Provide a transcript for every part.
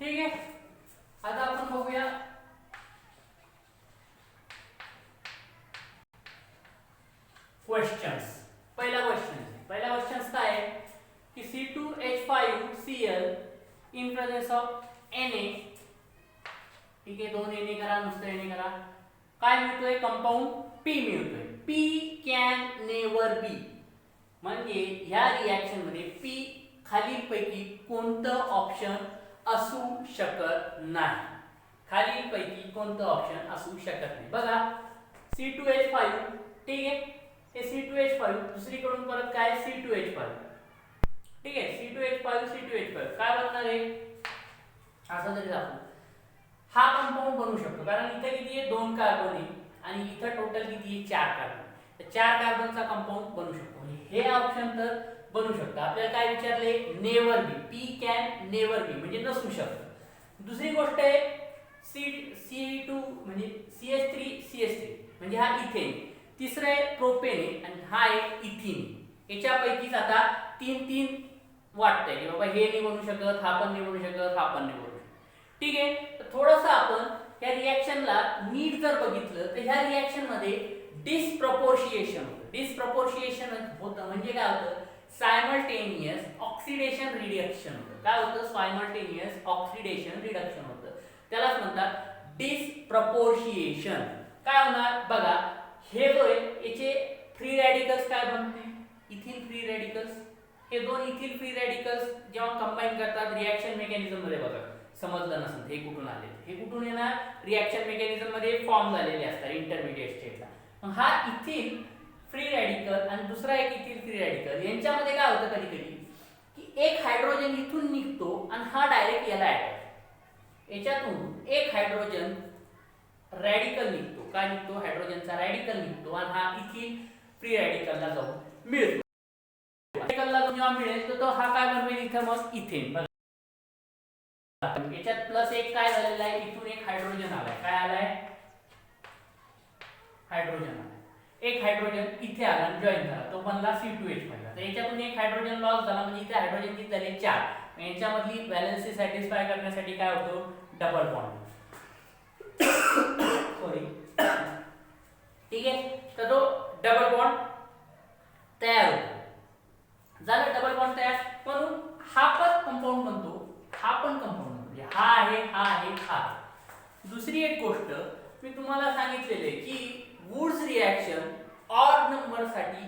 ठीक आहे. आता आपण बघूया क्वेश्चन्स. पहिला क्वेश्चन काय आहे की C2H5Cl in presence of Na. ठीक आहे, 2 Na करा, नुसतं Na करा. काय मिळतोय? कंपाऊंड P मिळतोय. P कॅन नेवर बी, म्हणजे ह्या रिएक्शन मध्ये P खालीलपैकी कोणतं ऑप्शन असू शकत नाही. खालीलपैकी कोणतं ऑप्शन असू शकत नाही. बघा C2H5, ठीक आहे, हे C2H5, दुसरीकडून परत काय C2H5, ठीक आहे, C2H5 काय बनणार आहे? असं जरी दाखवू, हा कंपाऊंड बनू शकतो, कारण इथे किती आहे? 2 कार्बन आहे आणि इथं टोटल किती आहे? 4 कार्बन. तर 4 कार्बनचा कंपाऊंड बनू शकतो. हे ऑप्शन तर बनू शकतं. आपल्याला काय विचारले? Never be. P can never be म्हणजे नसू शकतं. दुसरी गोष्ट आहे C2 म्हणजे CH3 म्हणजे हा इथेन. तिसरं आहे प्रोपेन आहे आणि हा आहे इथिन. याच्यापैकीच आता 3 वाटतंय की बाबा हे नाही बनू शकत, हा पण नाही बनू शकत, हा पण नाही बनू शकत. ठीक आहे, तर थोडंसं आपण या रिएक्शनला नीट जर बघितलं तर ह्या रिएक्शन मध्ये डिसप्रपोर्शिएशन होतं. म्हणजे काय होतं? सायमल्टेनियस ऑक्सिडेशन रिडक्शन होतं. काय होतं? सायमल्टेनियस ऑक्सिडेशन रिडक्शन होतं. त्यालाच म्हणतात डिसप्रपोर्शिएशन. काय होणार बघा, हे जो आहे याचे फ्री रॅडिकल्स काय बनतील? Ethyl free radicals. हे 2 इथिल फ्री रॅडिकल्स जेव्हा कंबाईन करतात रिएक्शन मेकॅनिझम मध्ये, बघा समजलं नसेल हे कुठून आले, हे कुठून येणार? रिएक्शन मेकॅनिझम मध्ये फॉर्म झालेले असतात इंटरमिडिएट स्टेटला. मग हा इथिल फ्री रॅडिकल आणि दुसरा एक इथिल फ्री रॅडिकल यांच्यामध्ये काय होतं कधी कधी की एक हायड्रोजन इथून निघतो आणि हा डायरेक्ट याला अटॅक. याच्यातून एक हायड्रोजन रॅडिकल निघतो. काय निघतो? हायड्रोजनचा रॅडिकल निघतो आणि हा इथिल फ्री रॅडिकलला जाऊन मिळतो. रॅडिकलला जेव्हा मिळेल तर तो हा काय बनवेल? इथं मग इथेन. याच्यात प्लस एक काय झालेला आहे? इथून एक हायड्रोजन आलाय. काय आलाय? हायड्रोजन आलाय. एक हायड्रोजन इथे आला आणि जॉईन झाला, तो बनला C2H5. तर याच्यातून एक हायड्रोजन लॉस झाला, म्हणजे इथे हायड्रोजन किती झाले? 4. याच्यामधली व्हॅलेन्सी सॅटिस्फाय करण्यासाठी काय होतो? Double bond. सॉरी, ठीक आहे, तर तो डबल बॉन्ड तयार होतो. झालं डबल बॉन्ड तयार, म्हणून हा पण कंपाऊंड बनतो, हा पण कंपाऊंड बनतो. हा आहे, हा आहे, हा. दुसरी एक गोष्ट मी तुम्हाला सांगितलेले की वुड्स रिएक्शन ऑड नंबर साठी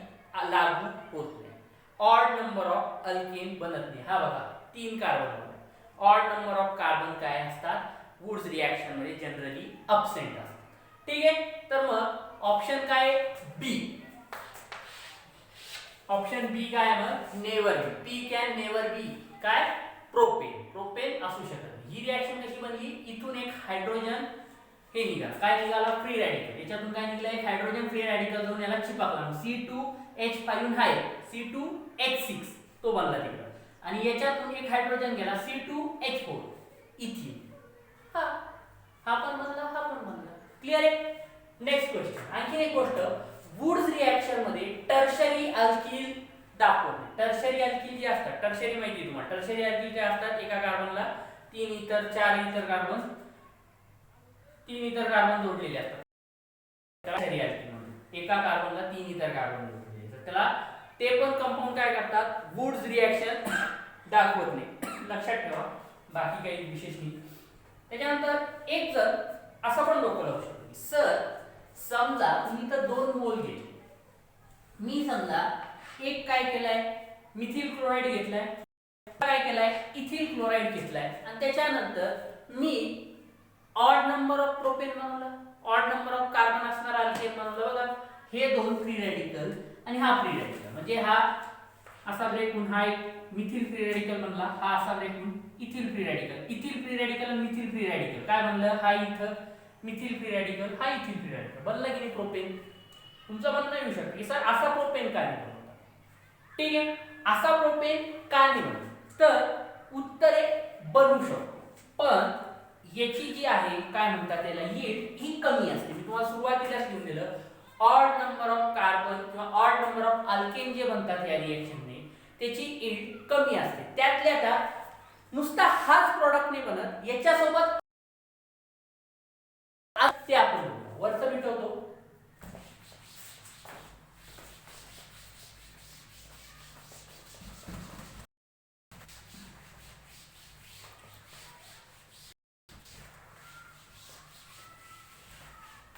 लागू होत नाही. ऑड नंबर ऑफ अल्केन बनत नाही. हा बघा 3 carbon. Odd number of carbon काय असतात? वुड्स रिएक्शन मध्ये जनरली अब्सेंट असतात. ठीक आहे, तर मग ऑप्शन काय? बी. ऑप्शन बी काय? मग never be. P can never be. काय? प्रोपेन असू शकत नाही. ही रिएक्शन कशी बनली? इथून एक हायड्रोजन हे निघाला. काय निघाला? Free radical. याच्यातून काय निघाला? एक हायड्रोजन फ्री रॅडिकल जाऊन याला चिपकला. C2H5 हा C2H6 तो बनला तिकडे. आणि याच्यातून एक हायड्रोजन गेला C2H4 इथिन. हा पण बनला, हा पण बनला. क्लियर आहे? Next question. आणखी एक गोष्ट, वुड्स रिएक्शन मध्ये टर्शरी अल्किल दाखवणे. टर्शरी अल्किल जे असतात, टर्शरी माहिती तुम्हाला, टर्शरी अल्किल जे असतात एका कार्बनला 3 इतर 4 इतर कार्बन, 3 इतर कार्बन जोडलेले असतात. टर्शरी अल्किल म्हणून एका कार्बनला 3 इतर कार्बन जोडलेले असतात. त्याला ते पण कंपाऊंड काय करतात? वुड्स रिएक्शन दाखवत नाही. लक्षात ठेवा, बाकी काही विशेष नाही. त्याच्यानंतर एक जर असं पण डोकं लावू शकतो की सर समजा तुम्ही तर 2 मोल घेतले, मी समजा एक काय केलाय? मिथिल क्लोराइड घेतलाय, काय केलाय? इथिल क्लोराइड घेतलाय आणि त्याच्यानंतर मी ऑड नंबर ऑफ प्रोपेन बनवला, ऑड नंबर ऑफ कार्बन असणारा अल्केन बनवला. बघा हे 2 फ्री रॅडिकल आणि हा फ्री रॅडिकल, म्हणजे हा असा ब्रेक होऊन हा एक मिथिल फ्री रॅडिकल बनला, हा असा ब्रेक होऊन ethyl free radical. Ethyl free radical आणि मिथिल फ्री रॅडिकल काय बनलं? हा इथं मिथिल फ्री रॅडिकल, हा इथिल फ्री रॅडिकल बनला की नाही प्रोपेन. तुमचं म्हणणं येऊ शकतं की सर असा प्रोपेन का नाही बनवता? ठीक आहे, असा प्रोपेन का नाही बनवत? तर उत्तरे बनू शकतो, पण याची जी आहे काय म्हणतात त्याला यील्ड ही कमी असते. मी तुम्हाला सुरुवातीलाच लिहून दिलं, ऑड नंबर ऑफ कार्बन किंवा ऑड नंबर ऑफ अल्केन जे बनतात या रिएक्शनने त्याची यील्ड कमी असते. त्यातल्या त्यात नुसता हाच प्रॉडक्ट नाही बनत. बनत, याच्यासोबत ते आपण वरचं मिटवतो.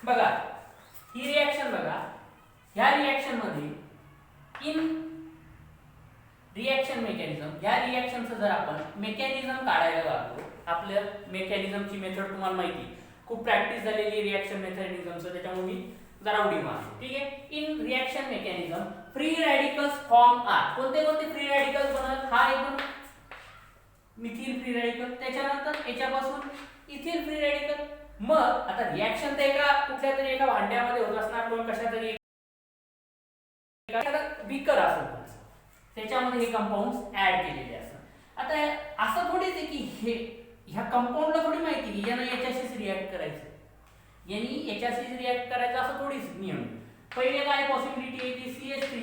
बघा ही रिएक्शन बघा, ह्या रिएक्शन मध्ये इन रिएक्शन मेकॅनिझम, ह्या रिएक्शनचं जर आपण मेकॅनिझम काढायला लागलो, आपल्या मेकॅनिझमची मेथड तुम्हाला माहिती, खूप प्रॅक्टिस झालेली रिएक्शन मेकॅनिझमचं, त्याच्यामुळे मी जरा उडी मारतो. ठीक आहे. In reaction mechanism free radicals form are. कोणते कोणते फ्री रॅडिकल्स बनत? हा एक मिथिल फ्री रॅडिकल, त्याच्यानंतर याच्यापासून इथिल फ्री रॅडिकल. मग आता रिएक्शन तर एका कुठल्या तरी एका भांड्यामध्ये होत असणार, किंवा कशा तरी बीकर असेल, त्याच्यामध्ये हे कंपाऊंड्स ऍड केलेले असतात. आता असं थोडीच आहे की हे ह्या कंपाऊंडला थोडी माहिती की यानं याच्याशीच रिॲक्ट करायचं, यांनी याच्याशीच रिॲक्ट करायचं असं थोडीच नियम. पहिले काय पॉसिबिलिटी आहे की CH3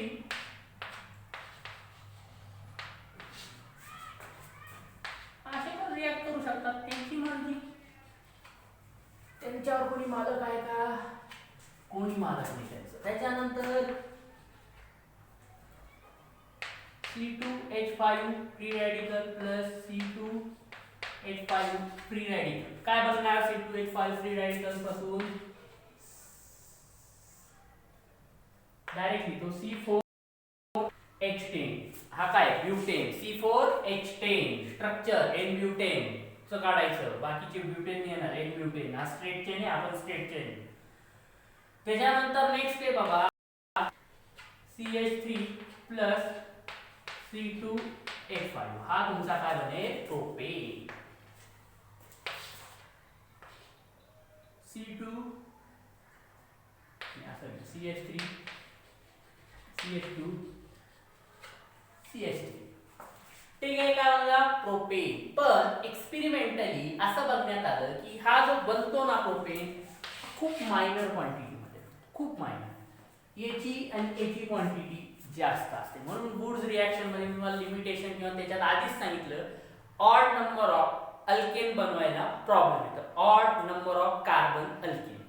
असे पण रिॲक्ट करू शकतात, त्यांची मर्जी, त्यांच्यावर कोणी मालक आहे का? कोणी मालक नाही त्यांचं. त्याच्यानंतर C2H5 free radical plus C2H5 free radical काय बनणार? C2H5 फ्री रॅडिकल पासून डायरेक्टली तो C4H10, हा काय butane, C4H10 structure N butane च काढायचं, बाकीचे ब्युटेन येणार N ब्युटेन, हा स्ट्रेट चेन आहे, आपण स्ट्रेट चेन. त्याच्यानंतर नेक्स्ट आहे बाबा CH3 प्लस C2H5, हा तुमचा काय बनेल? Propane. C2 CH3 CH2 CH3. ठीक आहे का बघा? प्रोपेन. पण एक्सपेरिमेंटली असं बघण्यात आलं की हा जो बनतो ना प्रोपेन, खूप मायनर क्वांटिटी मध्ये, खूप मायनर, याची आणि याची क्वांटिटी जास्त असते. म्हणून वुड्स रिएक्शन मध्ये मी तुम्हाला लिमिटेशन किंवा त्याच्यात आधीच सांगितलं, ऑड नंबर ऑफ अल्केन बनवायला प्रॉब्लेम येतो, odd number of carbon alkane.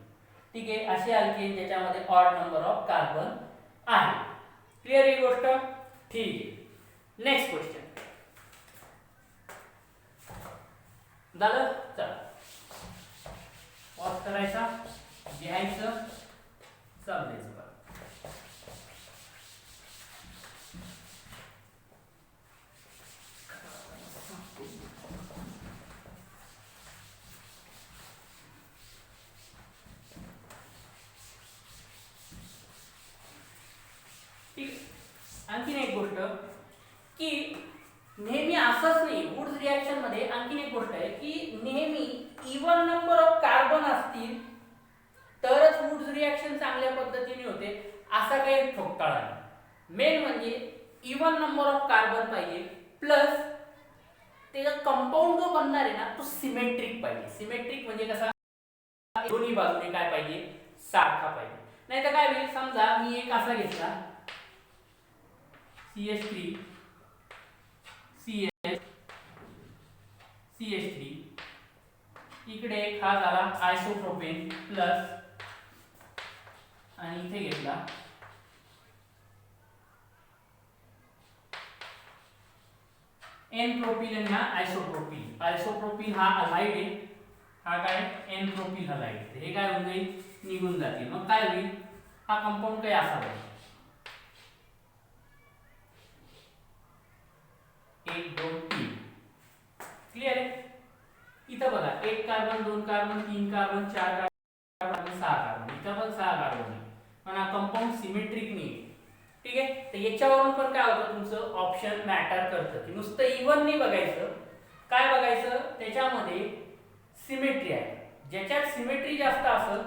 ठीक आहे, असे अल्केन ज्याच्यामध्ये ऑड नंबर ऑफ कार्बन आहे. क्लिअर ही गोष्ट? ठीक आहे. नेक्स्ट क्वेश्चन झालं. चला पॉज करायचा, घ्यायचं, चालवायचं. आणखीन एक गोष्ट की नेहमी असंच नाही, वुड्स रिएक्शन मध्ये आणखीन एक गोष्ट आहे की नेहमी इवन नंबर ऑफ कार्बन असतील तरच वुड्स रिएक्शन चांगल्या पद्धतीने होते, असा काही ठोकताळा नाही. मेन म्हणजे इवन नंबर ऑफ कार्बन पाहिजे, प्लस त्याचा कंपाऊंड जो बनणार आहे ना तो सिमेट्रिक पाहिजे. सिमेट्रिक म्हणजे कसा? दोन्ही बाजूने काय पाहिजे? सारखा पाहिजे. नाही तर काय होईल, समजा मी एक असा घेतला CH3 CH3, इकडे एक हा झाला आयसोप्रोपेन प्लस, आणि इथे घेतला एन प्रोपिल आणि हा आयसोप्रोपिल. आयसोप्रोपिल हा अलाइड आहे, हा काय एन प्रोपिल हलाइड. हे काय होऊन जाईल? निघून जातील. मग काय होईल? हा कंपाऊंड काय असा होईल, 1 2 3. क्लियर आहे? इथं बघा 1 carbon 2 carbon 3 carbon 4 carbon 6 carbon, इथं पण 6 कार्बन आहे, पण हा कंपाऊंड सिमेट्रिक नाही. ठीक आहे. तर याच्यावरून पण काय होतं, तुमचं ऑप्शन मॅटर करतं की नुसतं इवन नाही बघायचं, काय बघायचं त्याच्यामध्ये सिमेट्री आहे. ज्याच्यात सिमेट्री जास्त असेल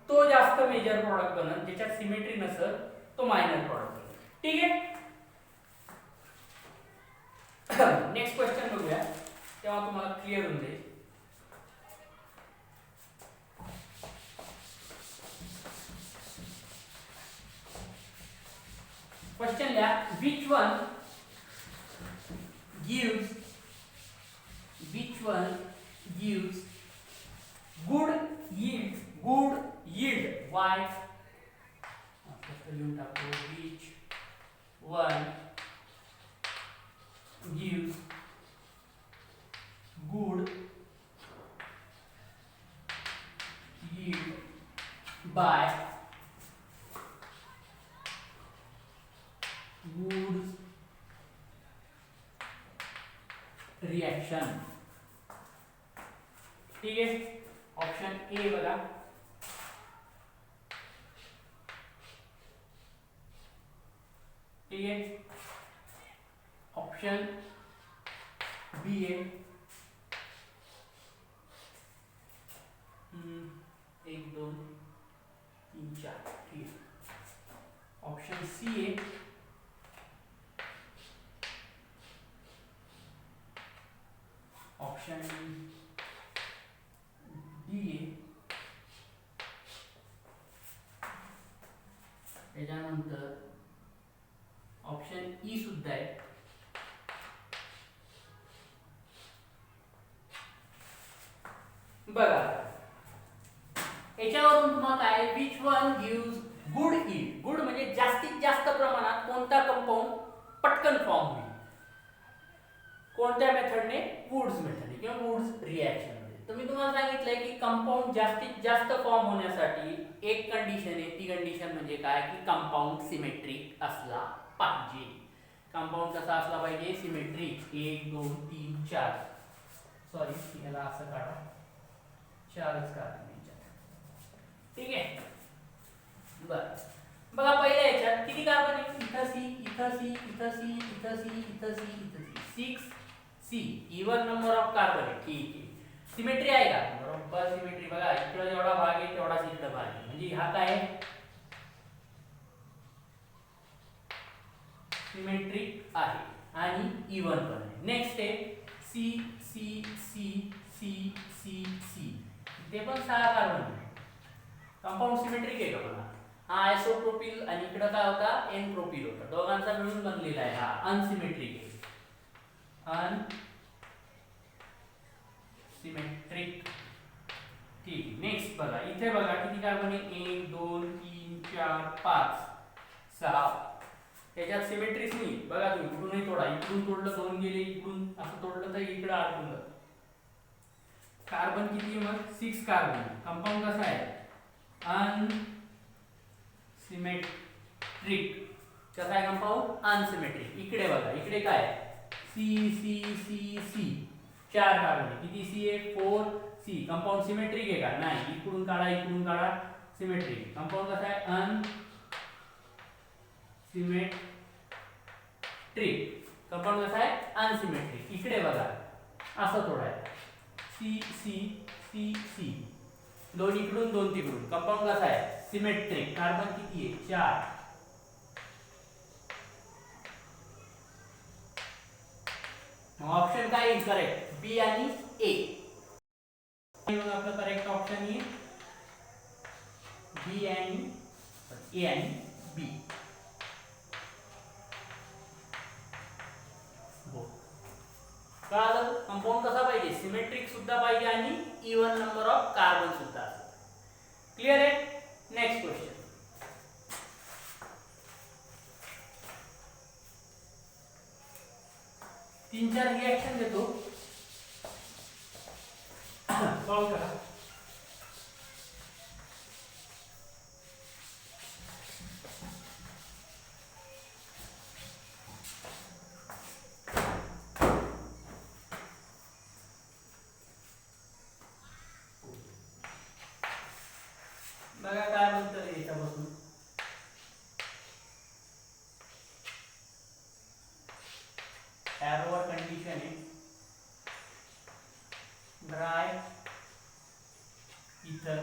तो जास्त मेजर प्रॉडक्ट बनल, ज्याच्यात सिमेट्री नसेल तो मायनर प्रॉडक्ट बनल. ठीक आहे. नेक्स्ट क्वेश्चन बघूया, तेव्हा तुम्हाला क्लिअर होऊन जाईल. क्वेश्चन लिहा, which one gives good yield y लिहून टाकतो which one gives good yield by Woods reaction. ठीक है, ऑप्शन ए बघा. ठीक है, ऑप्शन बी है. एक दोन तीन चार. ठीक है, ऑप्शन सी है. ऑप्शन डी आहे. त्याच्यानंतर ऑप्शन ई सुद्धा आहे. बघा याच्यावरून तुम्हाला काय which one gives good yield. Good म्हणजे जास्तीत जास्त प्रमाणात कोणता कंपाऊंड पटकन फॉर्म होईल, कोणत्या मेथडने, वुड्स मेथडने किंवा वुड्स रिएक्शन मध्ये. तर मी तुम्हाला सांगितलंय की कंपाऊंड जास्तीत जास्त फॉर्म होण्यासाठी एक कंडिशन आहे. ती कंडिशन म्हणजे काय की कंपाऊंड सिमेट्रिक असला पाहिजे. कंपाऊंड कसा असला पाहिजे, सिमेट्रिक. 1 2 3 4. सॉरी याला असं काढा, 4च काढा. ठीक आहे, बरं. बघा पहिल्या याच्यात किती कार्बन आहे, इथं सी, इथं सी, इथं सी, इथं सी, इथं सी, इथं C. 6 C even number of carbon आहे. ठीक आहे, सिमेट्री आहे का, बरोबर सिमेट्री. बघा इकडे जेवढा भाग आहे तेवढाच इकडे भाग आहे, म्हणजे हा काय आहे, सिमेट्रिक आहे आणि इवन पण आहे. नेक्स्ट आहे C C C C C C. ते पण 6 कार्बन आहे. कंपाऊंड सिमेट्रिक आहे का बघा. हा आयसोप्रोपिल आणि इकडे काय होता, एन प्रोपिल होता. दोघांचा मिळून बनलेला आहे. हा अनसिमेट्रिक आहे. अनसिमेट्रिक. ठीक. नेक्स्ट बघा इथे बघा किती कार्बन आहे, 1 2 3 4 5 6. त्याच्यात सिमेट्रीच नाही. बघा तुम्ही इकडूनही तोडा, इकडून तोडलं 2 गेले, इकडून असं तोडलं तर इकडे अडकून. कार्बन किती आहे मग, 6 कार्बन. कंपाऊंड कसा आहे, अनसिमेट्रिक. कसा आहे कंपाऊंड, अनसिमेट्रिक. इकडे बघा, इकडे काय C C C C. 4 carbon. किती सी आहे, 4 सी. कंपाऊंड सिमेट्रिक आहे का, नाही. इकडून काढा, इकडून काढा, सिमेट्रिक. कंपाऊंड कसा आहे, अनसिमेट्रिक. कंपाऊंड कसा आहे, अनसिमेट्रिक. इकडे बघा असं तोडायचं, सी सी सी सी. 2 इकडून 2 तिकडून. कंपाऊंड कसा आहे, सिमेट्रिक. कार्बन किती आहे, 4. ऑप्शन काय येईल करेक्ट, बी आणि ए. मग आपलं करेक्ट ऑप्शन येईल बी आणि ए आणि बी. कळालं, कंपाऊंड कसा पाहिजे, सिमेट्रिक सुद्धा पाहिजे आणि इवन नंबर ऑफ कार्बन सुद्धा. क्लियर आहे. Next question. तीन चार रिएक्शन देतो, सॉल्व करा. बघा काय म्हणतं याच्यापासून. एरोवर कंडिशन आहे, ड्राय इथर.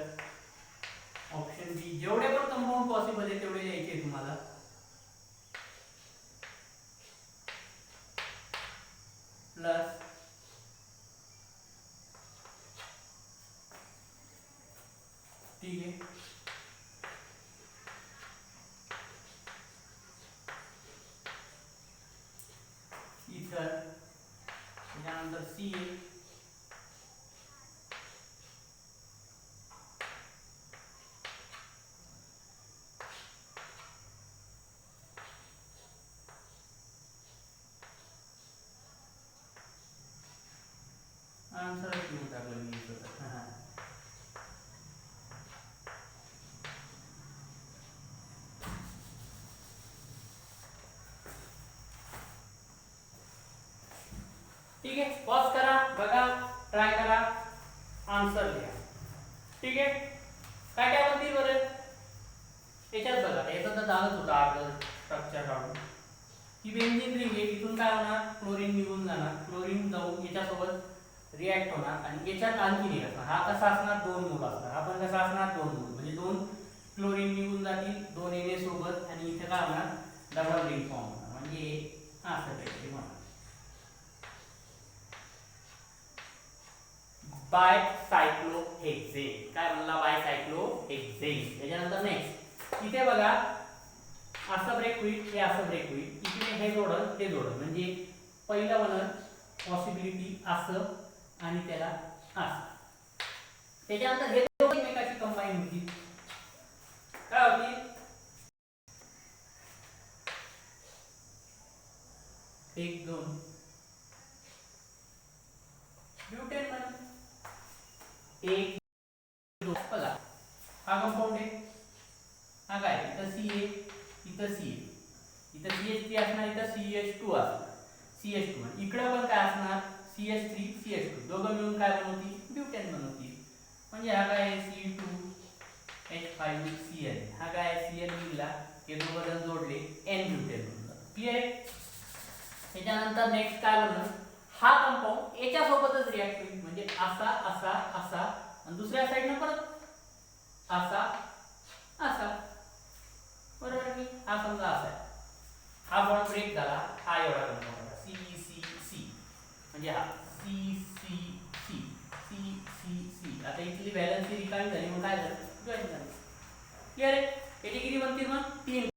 ऑप्शन बी. जेवढे पण कंपाऊंड पॉसिबल आहे तेवढे द्यायचे तुम्हाला. प्लस ठीक आहे, इथर. त्याच्यानंतर सी आन्सरच लिहून टाकलं मी इथं. हां. ठीक आहे, पॉज करा, बघा, ट्राय करा, आन्सर लिहा. ठीक आहे, काय काय म्हणतील बरं याच्यात बघा. याचं तर झालंच होतं आपलं स्ट्रक्चर काढून की बेंझिन रिंग आहे, इथून काय होणार, क्लोरीन निघून जाणार, क्लोरीन जाऊन याच्यासोबत रिॲक्ट होणार आणि याच्यात आणखी एक असणार. हा कसा असणार, 2 मोल असणार. हा पण कसा असणार, 2 मोल, म्हणजे 2 क्लोरीन निघून जातील 2 Na सोबत आणि इथे काय होणार, डबल रिंग फॉर्म होणार, म्हणजे असं काहीतरी होणार. बायसायक्लोहेक्सेन. काय म्हणला, बायसायक्लोहेक्सेन. त्याच्यानंतर नेक्स्ट इथे बघा, असं ब्रेक होईल, हे असं ब्रेक होईल, इथे हे जोडल, ते जोडल, म्हणजे पहिलं बनल पॉसिबिलिटी असं आणि त्याला असं. त्याच्यानंतर हे दोघं एकमेकाशी कंबाईन होतील, काय होतील, एक दोन ब्युटेन बनल. एक दोन बघा, हा कंपाऊंड आहे, हा काय, इथं सी आहे, इथं सी आहे, इथं CH3 असणार, इथं CH2 असणार, CH2. इकडे पण काय असणार, CH3 CH2, दोघं मिळून काय बनवतील, ब्युटेन बनवतील. म्हणजे हा काय C2H5Cl, हा काय Cl निघाला, हे दोघं जण जोडले N ब्युटेन बनलं. क्लिअर आहे. त्याच्यानंतर नेक्स्ट काय बनलं, हा कंपाऊंड याच्या सोबतच रिॲक्ट होईल, म्हणजे असा असा असा आणि दुसऱ्या साइडनं परत असा असा, बरोबर की. हा समजा असा आहे, हा बॉन्ड ब्रेक झाला, हा एवढा कंपाऊंड झाला CCC, म्हणजे हा CCC CCC. आता इथली व्हॅलन्सी रिकामी झाली, मग काय झालं, जॉईन झाली. क्लिअर आहे. याचे किती बनतील मग, 3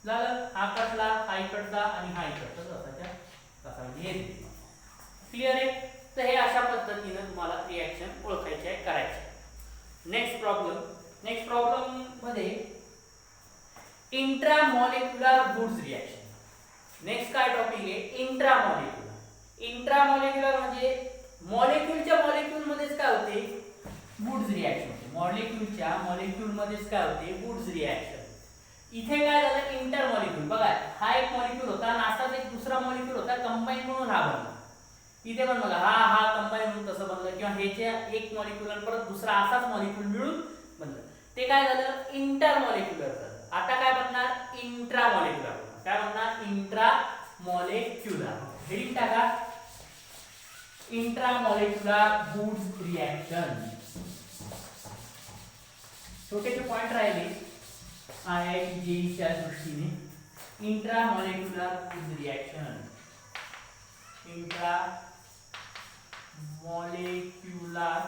झालं. हा कटला, हा इकडचा आणि हा इकडचा, तसाच्या तसा, म्हणजे हे. क्लिअर आहे. तर हे अशा पद्धतीने तुम्हाला रिॲक्शन ओळखायचे आहे, करायचे. नेक्स्ट प्रॉब्लेम मध्ये इंट्रामॉलिक्युलर वुड्स रिॲक्शन. नेक्स्ट काय टॉपिक आहे, इंट्रामॉलिक्युलर. इंट्रामॉलिक्युलर म्हणजे मॉलिक्युलच्या मॉलिक्युल मध्येच काय होते, वुड्स रिॲक्शन होते. मॉलिक्युलच्या मॉलिक्युल मध्येच काय होते, वुड्स रिॲक्शन. इथे काय झालं, इंटरमॉलिक्युल. बघा, हा एक मॉलिक्युल होता आणि असाच एक दुसरा मॉलिक्युल होता, कंबाईन म्हणून हा बनला. इथे पण बघा, हा कंबाईन म्हणून तसं बनलं, किंवा ह्याच्या एक मॉलिक्युल आणि परत दुसरा असाच मॉलिक्युल मिळून बनलं. ते काय झालं, इंटरमॉलिक्युलर झालं. आता काय बनणार, इंट्रामॉलिक्युलर. काय बनणार, इंट्रामॉलिक्युलर. हेडिंग टाका, इंट्रामॉलिक्युलर वुड्स रिॲक्शन. छोटे पॉइंट राहिले IIT JEEच्या दृष्टीने. इंट्रामॉलिक्युलर वुड्स रिॲक्शन, इंट्रामॉलिक्युलर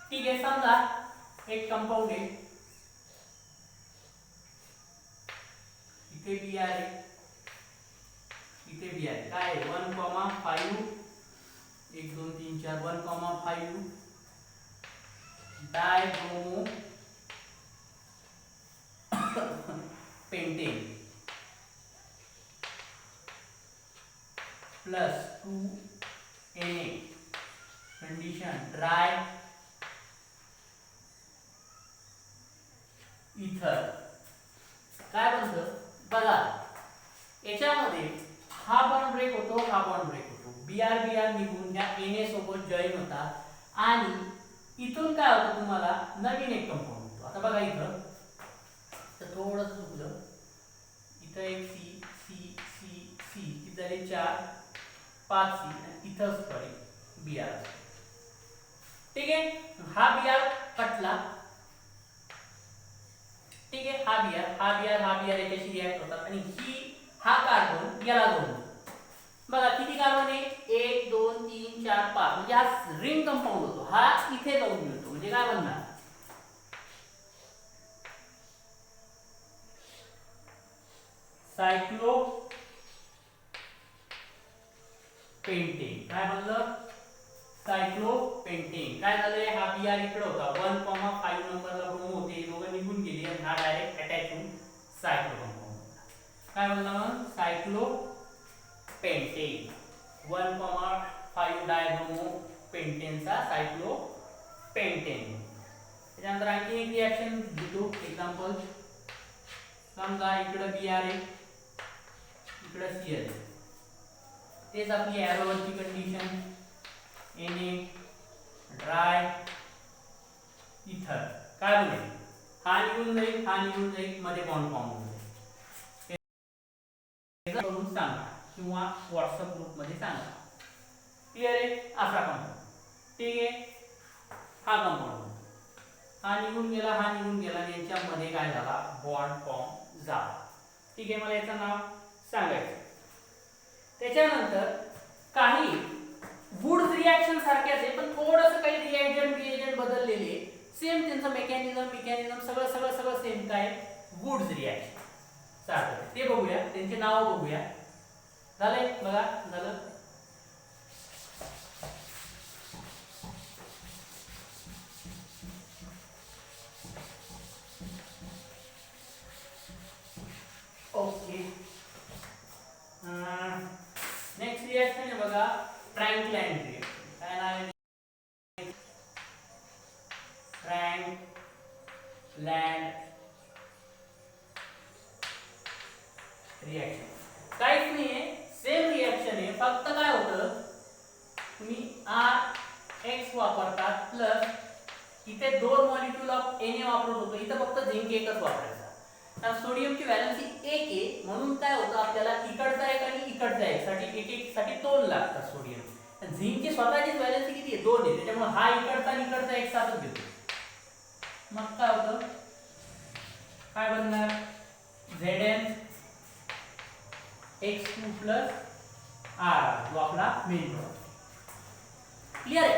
ठीक आहे. समजा एक कंपाऊंड आहे, इथे Br आहे, इथे Br आहे, काय 1,5 1 2 3 4 1,5 dibromo pentane plus 2 Na, condition dry ether. काय बनतं बघा, याच्यामध्ये हा बॉन्ड ब्रेक होतो, हा बॉन्ड ब्रेक होतो, Br निघून या Na सोबत जॉईन होतात आणि इथून काय होतं, तुम्हाला नवीन एक कंपाऊंड होतो. आता बघा इथं तर थोडं चुकलं, इथं एक C C C C, इथं झाले 4 5 C आणि इथंच पडे Br. ठीक आहे. हा Br कटला, ठीक आहे. हा Br याच्याशी रिॲक्ट होतात आणि हा कार्बन याला जोडतो. बघा किती कार्बन आहे, 1 2 3 4 5, म्हणजे हा रिंग कंपाऊंड होतो. हा इथे जाऊन मिळतो, म्हणजे काय बनणार, सायक्लोपेंटेन. काय बनलं, सायक्लोपेंटेन. काय झालंय, हा Br इकडे होता 1,5 नंबरला ब्रोमो होते, दोघं निघून गेले आणि हा डायरेक्ट अटॅच होऊन सायक्लो कंपाऊंड. काय म्हणला मग, सायक्लोपेंटेन 1,5 डायब्रोमो पेंटेनचा सायक्लोपेंटेन. त्यानंतर आणखी एक रिएक्शन घेतो एक्झाम्पल. समजा इकडे Br आहे, इकडे Cl. तेच आपली एरोवरची कंडिशन, Na ड्राय इथर. काय होईल, हा निघून जाईल, हा निघून जाईल, मध्ये बॉन्ड फॉर्म होईल. करून सांगा किंवा व्हॉट्सअप ग्रुप मध्ये सांगा. क्लिअर आहे, असा कंपाऊंड. ठीक आहे, हा कंपाऊंड, हा निघून गेला, हा निघून गेला, आणि यांच्यामध्ये काय झाला, बॉन्ड फॉर्म झाला. ठीक आहे, मला याचं नाव सांगायचं. त्याच्यानंतर काही वुड्स रिएक्शन सारखेच आहे, पण थोडंसं काही रिएजंट बदललेले, सेम त्यांचं मेकॅनिझम सगळं सेम. काय, वुड्स रिएक्शन सारखं, ते बघूया, त्यांचे नाव बघूया. झालंय, बघा झालं. ओके, नेक्स्ट रिएक्शन आहे बघा, फ्रँकलँड रिएक्शन. काय नाव आहे, फ्रँकलँड रिएक्शन. काहीच नाहीये, सेम रिएक्शन आहे, फक्त काय होतं, तुम्ही RX वापरतात प्लस इथे 2 मॉलिक्यूल ऑफ Na वापरत होतो, इथे फक्त झिंक एकच वापरायचा. तर सोडियमची व्हॅलेन्सी 1 आहे, म्हणून काय होतं, आपल्याला इकडचा एक आणि इकडचा एक साठी एक साठी 2 लागतात सोडियम. झिंकची स्वतःचीच व्हॅलेन्सी किती आहे, 2 आहे, त्याच्यामुळे हा इकडचा आणि इकडचा एक साथच घेतो. मग काय होतं, काय बनणार, Zn X2 प्लस R, जो आपला मेन प्रोडक्ट. क्लिअर आहे,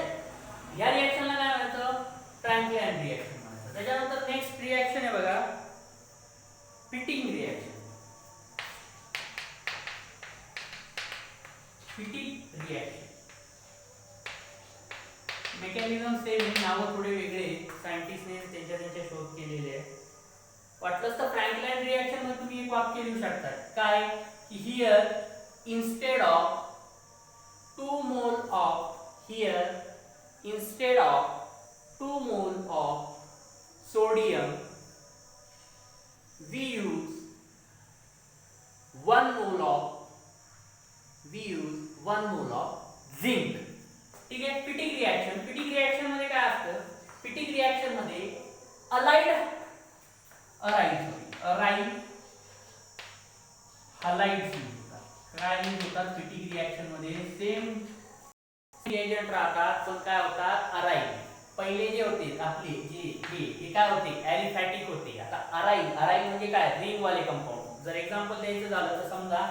या रिएक्शनला काय म्हणायचं, फ्रँकलँड रिएक्शन म्हणायचं. त्याच्यानंतर नेक्स्ट रिएक्शन आहे बघा, fitting reaction. Fitting reaction mechanism same आहे, नावं थोडे वेगळे, सायंटिस्टने त्यांच्या शोध केलेले आहे. वाटलंच तर फ्रँकलँड रिएक्शन मध्ये तुम्ही एक वाक्य लिहू शकता, काय, की here instead of 2 mole of sodium we use 1 mole of zinc. ठीक आहे, फिटिंग रिएक्शन मध्ये काय असतं, फिटिंग रिएक्शन मध्ये अराईन हलाइड्स काय होतात फिटिंग रिएक्शन मध्ये, सेम रिएजंट राहतात, पण काय होतात, अराईन. पहिले जे होते आपले जे काय होते, ॲलिफॅटिक होते. आता अराईन म्हणजे काय, रिंग वाले कंपाऊंड. जर एक्झाम्पल द्यायचं झालं तर समजा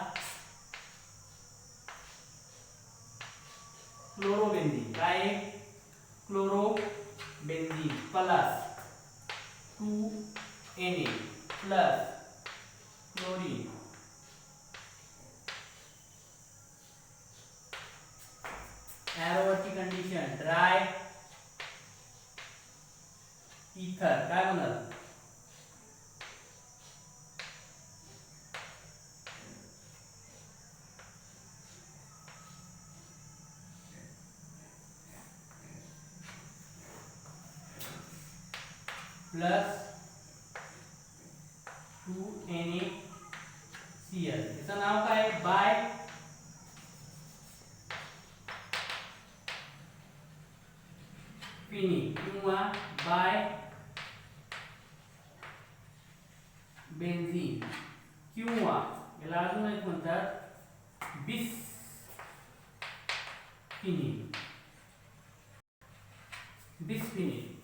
क्लोरोबेन्झीन. काय, chlorobenzene plus 2Na plus chlorine एरोवरची कंडिशन ड्राय इथर. काय म्हणणार, प्लस 2NaCl. याचं नाव काय, बाय फिनिक किंवा बाय बेन्झीन किंवा याला अजून एक म्हणतात बिस्फिनिल.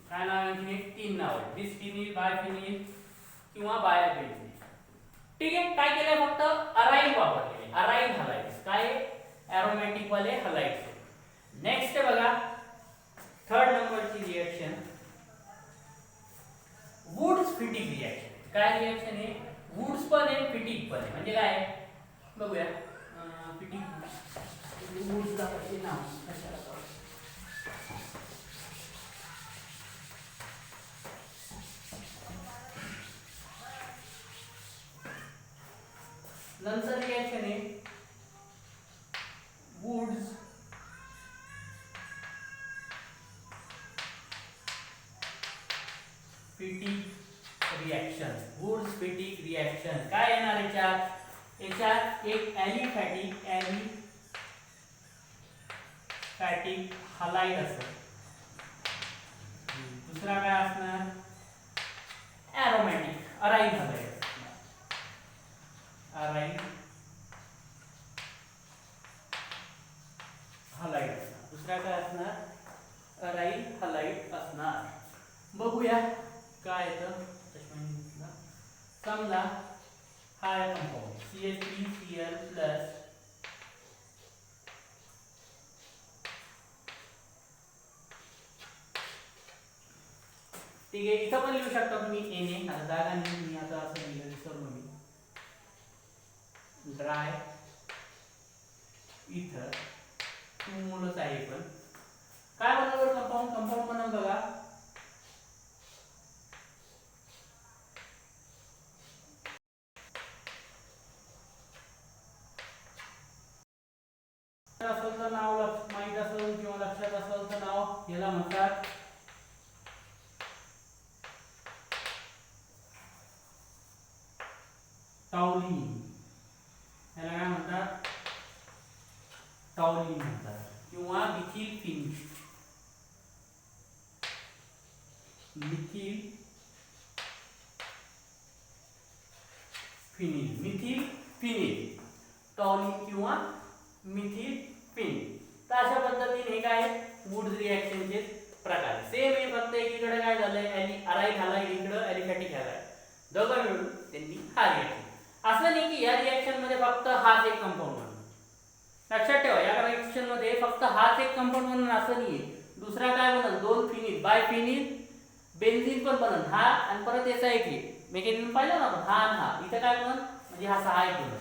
काय नाव आहे, 3 नाव आहे, बिस्फिनिल, बायफिनिल किंवा बायबेन्झीन. ठीक आहे, काय केलंय, फक्त अराईन वापरलेले, अराईन हलाइड्स. काय, एरोमॅटिक वाले हलाइड्स. नेक्स्ट बघा, 3rd नंबरची रिएक्शन, वुड्स फिटिंग रिएक्शन. काय रिएक्शन आहे, वुड्स पण आहे, फिटिंग पण आहे. म्हणजे काय, बघूया, फिटिंग वुड्सला नाव कशाला, Fittig reaction, Wurtz Fittig reaction काय येणार याच्यात? याच्यात एक ॲलिफॅटिक हलाइड असेल, दुसरा काय असणार? एरोमॅटिक अराईल हलाइड, अराईल हलाइड असणार, दुसरा काय असणार? अराईल हलाइड असणार. बघूया काय येतं. समजा हा आहे कंपाऊंड CH3Cl प्लस ठीक आहे. इथं पण लिहू शकता तुम्ही Na, आता जागा नाही, मी आता असं लिहिलं विसरलो मी. ड्राय इथर टू मोलच आहे, पण काय बनवलं कंपाऊंड बनवलं बघा. असेल तर नाव माहित असेल किंवा लक्षात असेल तर नाव याला म्हणतात टाउलिन. याला काय म्हणतात? टाउलिन म्हणतात किंवा मिथिल फिनिश. मिथिल फिनिल टाउलिन किंवा मिथिल फिनिल. तर अशा पद्धतीने हे काय वुड्स रिएक्शनचे प्रकार. सेम आहे, फक्त एकीकडे काय झालंय अराईल हलाइड, इकडे ॲलिफॅटिक हलाइड, दोघं मिळून त्यांनी हा रिएक्शन. असं नाही की या रिएक्शन मध्ये फक्त हाच एक कंपाऊंड बनतो. लक्षात ठेवा, या रिएक्शन मध्ये फक्त हाच एक कंपाऊंड बनणार असं नाहीये. दुसरा काय बनल? दोन फिनिल, बायफिनिल, बेन्झीन पण बनल. हा आणि परत याचा एक मेकॅनिझम पाहिलं ना आपण, हा आणि हा. इथे काय बनल? म्हणजे हा सहा एक बनल.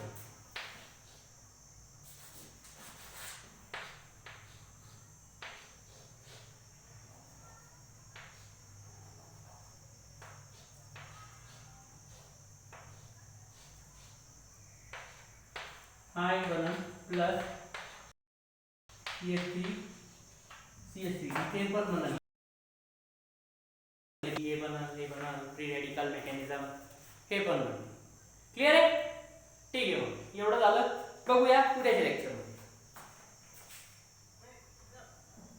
हा एक बनल प्लस CH3 इथे पण बनल. हे बनल फ्री रेडिकल मेकॅनिझम, हे पण बनल. क्लिअर आहे? ठीक आहे, एवढं झालं. बघूया पुढच्या लेक्चर.